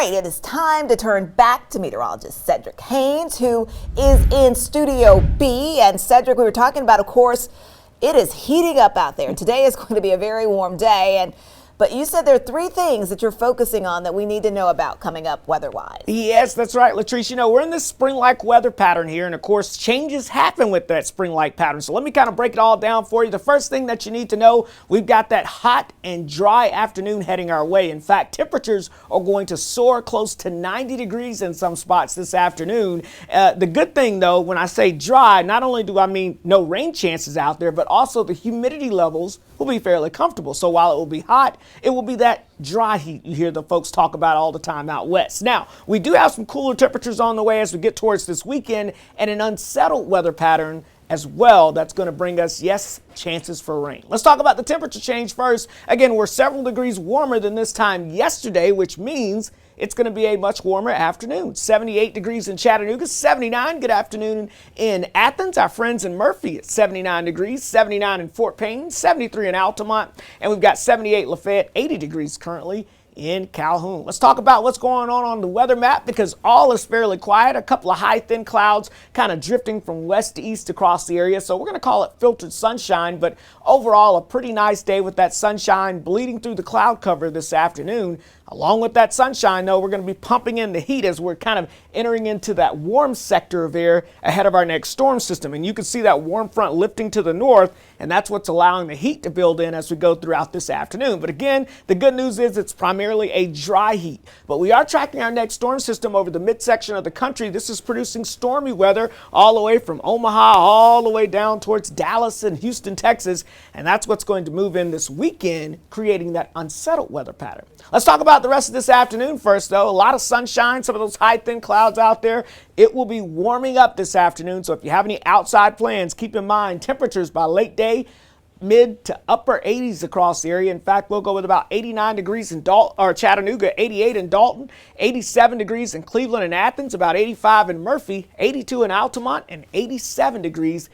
Right, it is time to turn back to meteorologist Cedric Haynes, who is in Studio B. And Cedric, we were talking about, of course, it is heating up out there. Today is going to be a very warm day, but you said there are three things that you're focusing on that we need to know about coming up weather-wise. Yes, that's right, Latrice. You know, we're in this spring-like weather pattern here, and of course, changes happen with that spring-like pattern. So let me kind of break it all down for you. The first thing that you need to know, we've got that hot and dry afternoon heading our way. In fact, temperatures are going to soar close to 90 degrees in some spots this afternoon. The good thing, though, when I say dry, not only do I mean no rain chances out there, but also the humidity levels will be fairly comfortable. So while it will be hot, it will be that dry heat you hear the folks talk about all the time out west. Now, we do have some cooler temperatures on the way as we get towards this weekend, and an unsettled weather pattern as well that's going to bring us, yes, chances for rain. Let's talk about the temperature change first. Again, we're several degrees warmer than this time yesterday, which means it's going to be a much warmer afternoon. 78 degrees in Chattanooga, 79, good afternoon in Athens. Our friends in Murphy at 79 degrees, 79 in Fort Payne, 73 in Altamont, and we've got 78 Lafayette, 80 degrees currently in Calhoun. Let's talk about what's going on the weather map, because all is fairly quiet. A couple of high thin clouds kind of drifting from west to east across the area. So we're going to call it filtered sunshine, but overall a pretty nice day with that sunshine bleeding through the cloud cover this afternoon. Along with that sunshine, though, we're going to be pumping in the heat as we're kind of entering into that warm sector of air ahead of our next storm system. And you can see that warm front lifting to the north, and that's what's allowing the heat to build in as we go throughout this afternoon. But again, the good news is it's primarily a dry heat. But we are tracking our next storm system over the midsection of the country. This is producing stormy weather all the way from Omaha all the way down towards Dallas and Houston, Texas. And that's what's going to move in this weekend, creating that unsettled weather pattern. Let's talk about the rest of this afternoon first, though. A lot of sunshine, some of those high thin clouds out there. It will be warming up this afternoon, so if you have any outside plans, keep in mind temperatures by late day, mid to upper 80s across the area. In fact, we'll go with about 89 degrees in Chattanooga, 88 in Dalton, 87 degrees in Cleveland and Athens, about 85 in Murphy, 82 in Altamont, and 87 degrees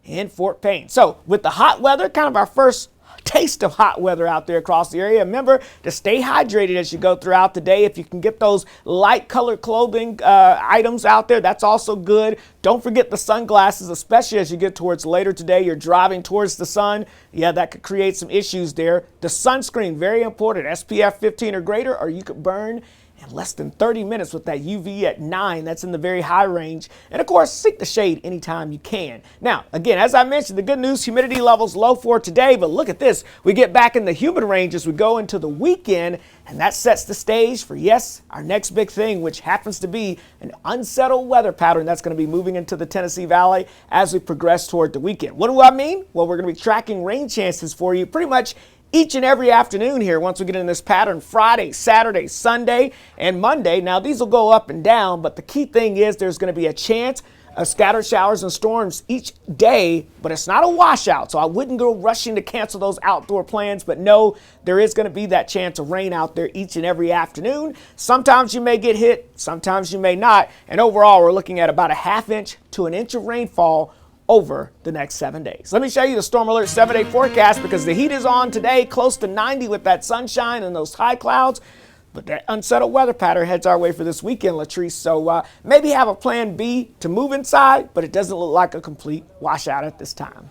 in Fort Payne. So with the hot weather, kind of our first taste of hot weather out there across the area. Remember to stay hydrated as you go throughout the day. If you can get those light colored clothing items out there, that's also good. Don't forget the sunglasses, especially as you get towards later today. You're driving towards the sun. Yeah, that could create some issues there. The sunscreen, very important. SPF 15 or greater, or you could burn in less than 30 minutes with that UV at 9. That's in the very high range. And of course, seek the shade anytime you can. Now, again, as I mentioned, the good news, humidity levels low for today, but look at this. We get back in the humid range as we go into the weekend, and that sets the stage for, yes, our next big thing, which happens to be an unsettled weather pattern that's going to be moving into the Tennessee Valley as we progress toward the weekend. What do I mean? Well, we're going to be tracking rain chances for you pretty much each and every afternoon here once we get in this pattern. Friday, Saturday, Sunday, and Monday. Now, these will go up and down, but the key thing is there's going to be a chance of scattered showers and storms each day, but it's not a washout, so I wouldn't go rushing to cancel those outdoor plans. But no, there is going to be that chance of rain out there each and every afternoon. Sometimes you may get hit, sometimes you may not, and overall we're looking at about a ½ inch to an inch of rainfall over the next 7 days. Let me show you the Storm Alert 7-day forecast, because the heat is on today, close to 90 with that sunshine and those high clouds. But that unsettled weather pattern heads our way for this weekend, Latrice. So maybe have a plan B to move inside, but it doesn't look like a complete washout at this time.